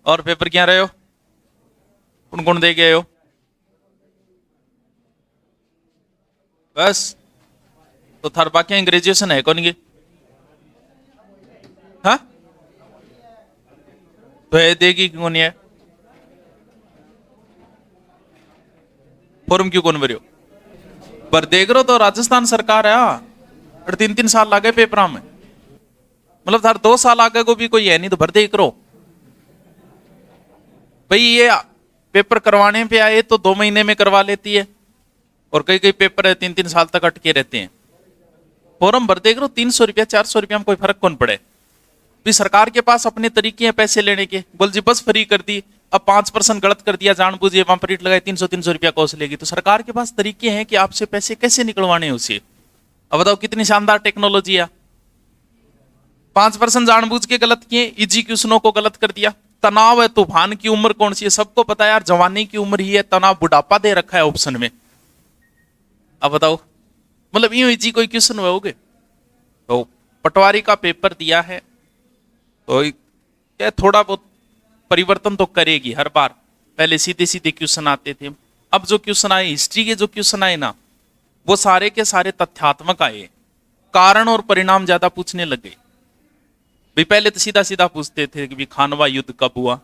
और पेपर क्या रहे हो? कौन कौन दे गए हो? बस। तो थार बाकी ग्रेजुएशन है कौन की? हाँ, तो ये देगी कौन है? फॉर्म क्यों कौन भरियो? पर देख रहे हो तो राजस्थान सरकार है। और 3-3 साल लगे पेपर में। मतलब थार 2 साल आगे को भी कोई है नहीं तो भर दे करो भाई। ये पेपर करवाने पे आए तो 2 महीने में करवा लेती है, और कई कई पेपर है 3-3 साल तक अटके रहते हैं। फॉर्म भर दे करो, 300 रुपया 400 रुपया में कोई फर्क कौन पड़े? भी सरकार के पास अपने तरीके हैं पैसे लेने के। बोल जी बस फ्री कर दी, अब 5% गलत कर दिया जानबूझे, वहां पर लगाए 300-300 रुपया कौश लेगी। तो सरकार के पास तरीके हैं कि आपसे पैसे कैसे निकलवाने हैं उसे। अब बताओ कितनी शानदार टेक्नोलॉजी है। 5% जानबूझ के गलत किए, इजी क्वेश्चनों को गलत कर दिया। तनाव है, तूफान की उम्र कौन सी है सबको पता है यार, जवानी की उम्र ही है, तनाव बुढ़ापा दे रखा है ऑप्शन में। अब बताओ, मतलब यूं इजी कोई क्वेश्चन होगे? तो पटवारी का पेपर दिया है तो क्या थोड़ा बहुत परिवर्तन तो करेगी हर बार। पहले सीधे सीधे क्वेश्चन आते थे, अब जो क्वेश्चन आए, हिस्ट्री के जो क्वेश्चन आए ना, वो सारे के सारे तथ्यात्मक आए, कारण और परिणाम ज्यादा पूछने लगे। भाई पहले तो सीधा सीधा पूछते थे कि खानवा युद्ध कब हुआ,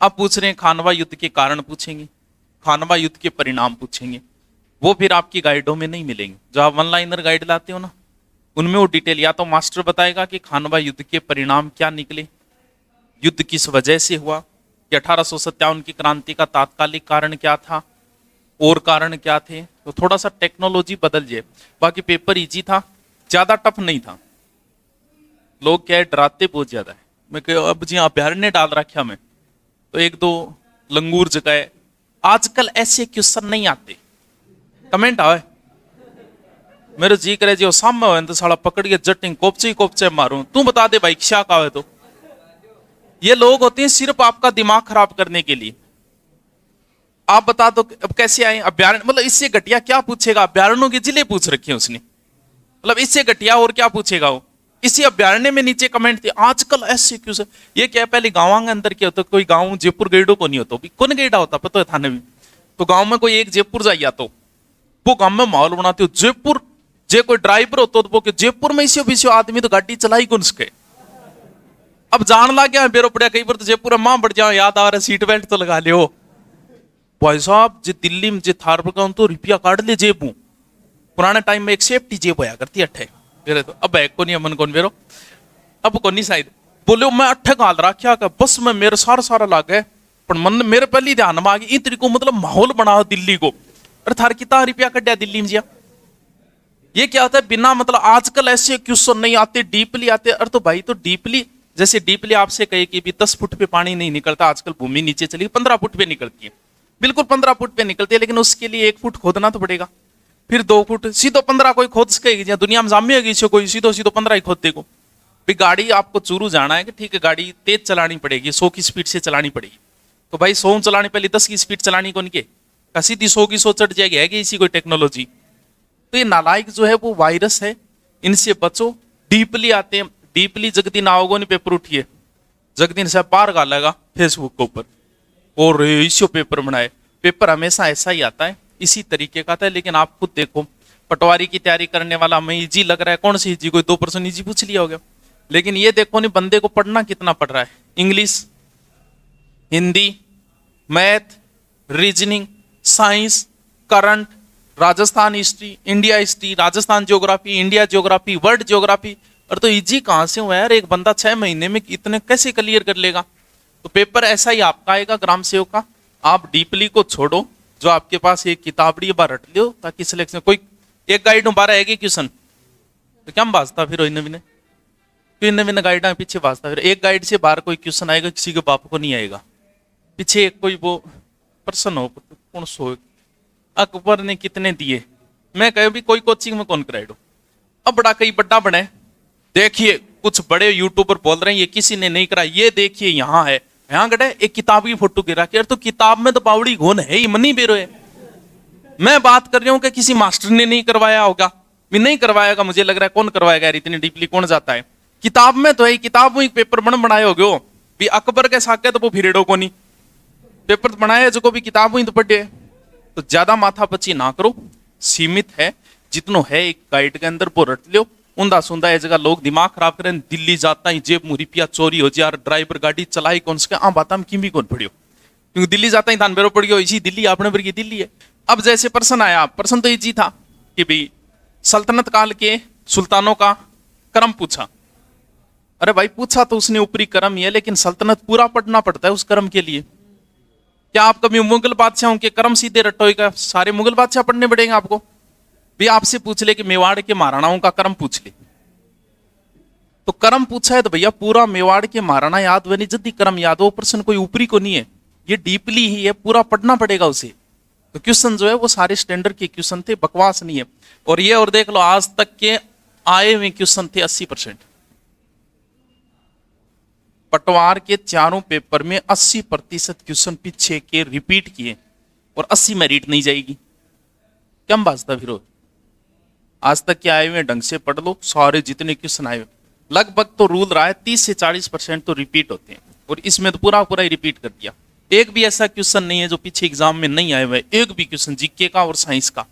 अब पूछ रहे हैं खानवा युद्ध के कारण पूछेंगे, खानवा युद्ध के परिणाम पूछेंगे। वो फिर आपकी गाइडों में नहीं मिलेंगे, जो आप वन लाइनर गाइड लाते हो ना, उनमें वो डिटेल या तो मास्टर बताएगा कि खानवा युद्ध के परिणाम क्या निकले, युद्ध किस वजह से हुआ, कि 1857 की क्रांति का तात्कालिक कारण क्या था, और कारण क्या थे। तो थोड़ा सा टेक्नोलॉजी बदल जाए। बाकी पेपर इजी था, ज्यादा टफ नहीं था। लोग क्या है, डराते बहुत ज्यादा है। मैं अब जी अभ्यारण्य डाल रखा मैं, तो 1-2 लंगूर जगह आजकल ऐसे क्वेश्चन नहीं आते। कमेंट आवे मेरे जी करे जो सामने हो तो साला पकड़ के जटिंग कोपचे कोपचे मारूं, तू बता दे भाई क्या का है। तो ये लोग होते हैं सिर्फ आपका दिमाग खराब करने के लिए। आप बता दो अब कैसे आए अभ्यारण्य, मतलब इससे घटिया क्या पूछेगा? अभ्यारण्यों के जिले पूछ रखे हैं उसने, मतलब इससे घटिया और क्या पूछेगा वो। इसी अभ्यारण्य में नीचे कमेंट थे आजकल ऐसे क्यों से। ये क्या पहले गाँव के अंदर क्या होता, कोई गाँव जयपुर गेडो को नहीं होता, कौन गेडा होता पता है थाने में। तो गाँव में कोई एक जयपुर जाइया तो वो गाँव में माहौल बनाते हो जयपुर। जे कोई ड्राइवर होता तो वो जयपुर में इसी बीसी आदमी तो गाड़ी चलाई कौन सके। अब जान ला गया बेरो पड़िया, कई बार तो जयपुर में मां बढ़ जाओ, याद आ रहा है सीट बेल्ट तो लगा लियो भाई साहब। जे दिल्ली में जे थार पर तो रुपया काट ले जेबू, पुराने टाइम में एक सेफ्टी जेब होया करती अट्ठे मेरे, तो अब है को नहीं मन कौन बेरो, अब को नहीं शायद बोलो मैं अट्ठे गाल रखा क्या बस में मेरे सारा सारा लाग है। पर मन मेरे पहले ध्यान में आ गई इतनी को, मतलब माहौल बना दिल्ली को। अरे थार कितना रुपया कटिया दिल्ली में जिया। ये क्या होता है बिना मतलब आजकल ऐसे क्वेश्चन नहीं आते, डीपली आते। अरे तो भाई तो डीपली, जैसे डीपली आपसे कहे कि भी 10 फुट पे पानी नहीं निकलता, आजकल भूमि नीचे चली 15 फुट पे निकलती है, बिल्कुल 15 फुट पे निकलती है, लेकिन उसके लिए 1 फुट खोदना तो पड़ेगा, फिर 2 फुट, सीधो 15 कोई खोद सकेगी? दुनिया में जामी होगी इसको कोई सीधो सीधो 15 ही खोद देगो। भाई गाड़ी आपको चूरू जाना है कि ठीक है, गाड़ी तेज चलानी पड़ेगी, 100 की स्पीड से चलानी पड़ेगी। तो भाई 100 चलाने पहले 10 की स्पीड चलानी कौन के, सीधी 100 की 100 चढ़ जाएगी, है कि इसी कोई टेक्नोलॉजी। तो ये नालायक जो है वो वायरस है, इनसे बचो। डीपली आते हैं, डीपली जगदीन आओगो नहीं पेपर उठिए, जगदीन साहब बाहर गालेगा फेसबुक के ऊपर और इसी पेपर बनाए। पेपर हमेशा ऐसा ही आता है, इसी तरीके का आता है। लेकिन आप खुद देखो, पटवारी की तैयारी करने वाला हमें इजी लग रहा है, कौन सी इजी, कोई 2% इजी पूछ लिया होगा। लेकिन ये देखो नहीं बंदे को पढ़ना कितना पड़ रहा है, English, Hindi, math, reasoning, science, current, Rajasthan history, India history, Rajasthan geography, India geography, world geography. और तो इजी कहां से हुआ यार, एक बंदा 6 महीने में इतने कैसे क्लियर कर लेगा। तो पेपर ऐसा ही आपका आएगा ग्राम सेवक का। आप डीपली को छोड़ो, जो आपके पास एक किताबड़ी बार रट लो, ताकि सिलेक्शन कोई एक गाइड बारह है क्वेश्चन तो क्या बाजता फिर नवीन गाइड पीछे बाजता फिर। एक गाइड से बाहर कोई क्वेश्चन आएगा किसी के बाप को नहीं आएगा, पीछे एक कोई वो पर्सन हो कौन सो अकबर ने कितने दिए, मैं कह भी कोई कोचिंग में कौन कराइडो। अब बड़ा कई बड़ा बने, देखिए कुछ बड़े यूट्यूबर बोल रहे हैं ये किसी ने नहीं करा, ये देखिए यहाँ है, यहाँ गड़े एक किताब की फोटो गिरा के। तो किताब में तो बावड़ी घोन है ही, मनी बेरो है। मैं बात कर रहा हूँ कि किसी मास्टर ने नहीं करवाया होगा, भी नहीं करवाएगा, मुझे लग रहा है कौन करवाएगा यार, इतनी डीपली कौन जाता है। किताब में तो है, किताब में एक पेपर बनाए हो गयो, भी अकबर के साके तो वो फिरेडो को नहीं पेपर तो बनाया जो भी किताब हुई तो पढ़े। तो ज्यादा माथा पची ना करो, सीमित है जितनो है एक गाइड के अंदर वो रट लो। उंदा सुंदा ये जगह लोग दिमाग खराब करें, दिल्ली जाता ही जेब मुरी पिया चोरी हो जाए, ड्राइवर गाड़ी चलाई कौन से बात में किमी कौन पड़ियो, क्योंकि दिल्ली जाता ही थान बेरो पड़ गयो, इसी दिल्ली अपने पर की दिल्ली है। अब जैसे प्रश्न आया, प्रश्न तो ये था कि भाई सल्तनत काल के सुल्तानों का क्रम पूछा। अरे भाई पूछा तो उसने ऊपरी क्रम ही है, लेकिन सल्तनत पूरा पढ़ना पड़ता है उस क्रम के लिए। क्या आप कभी मुगल बादशाहों के क्रम सीधे रटोएगा? सारे मुगल बादशाह पढ़ने पड़ेंगे आपको। भी आपसे पूछ ले कि मेवाड़ के महाराणाओं का क्रम पूछ ले, तो क्रम पूछा है तो भैया पूरा मेवाड़ के महाराणा याद हुए नहीं, जल्दी क्रम याद हो। प्रश्न कोई ऊपरी को नहीं है, ये डीपली ही है, पूरा पढ़ना पड़ेगा उसे। तो क्वेश्चन जो है वो सारे स्टैंडर्ड के क्वेश्चन थे, बकवास नहीं है। और ये और देख लो आज तक के आए हुए क्वेश्चन थे 80%। पटवार के चारों पेपर में 80% क्वेश्चन पीछे के रिपीट किए और 80 में रीट नहीं जाएगी। क्या बाजता फिर आज तक के आए हुए ढंग से पढ़ लो, सारे जितने क्वेश्चन आए हुए लगभग तो रूल रहा है 30 से 40% तो रिपीट होते हैं, और इसमें तो पूरा पूरा ही रिपीट कर दिया। एक भी ऐसा क्वेश्चन नहीं है जो पीछे एग्जाम में नहीं आए हुए, एक भी क्वेश्चन जीके का और साइंस का